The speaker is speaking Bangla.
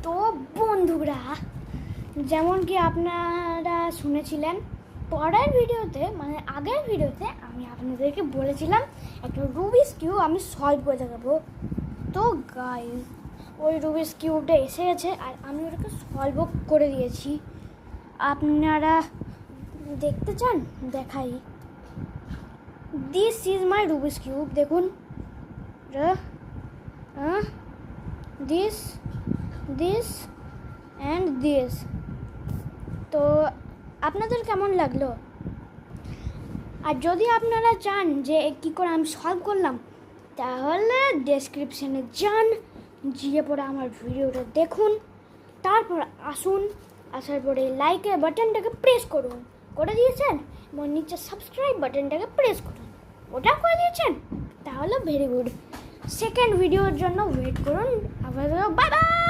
তো বন্ধুরা, যেমন কি আপনারা শুনেছিলেন পরের ভিডিওতে, মানে আগের ভিডিওতে আমি আপনাদেরকে বলেছিলাম একটা রুবিক্স কিউব আমি সলভ করে দেখাবো। তো গাইস, ওই রুবিক্স কিউবটা এসে গেছে আর আমি ওটাকে সলভও করে দিয়েছি। আপনারা দেখতে চান? দেখাই। This is my Rubik's cube. দেখুন, দিস অ্যান্ড দিস। তো আপনাদের কেমন লাগলো? আর যদি আপনারা চান যে কী করে আমি সলভ করলাম, তাহলে ডেসক্রিপশানে যান, গিয়ে পরে আমার ভিডিওটা দেখুন, তারপর আসার পরে লাইকের বাটনটাকে প্রেস করুন। করে দিয়েছেন? এবং নিচে সাবস্ক্রাইব বাটনটাকে প্রেস করুন। ওটা করে দিয়েছেন? তাহলে ভেরি গুড। সেকেন্ড ভিডিওর জন্য ওয়েট করুন। আবার বাই বাই।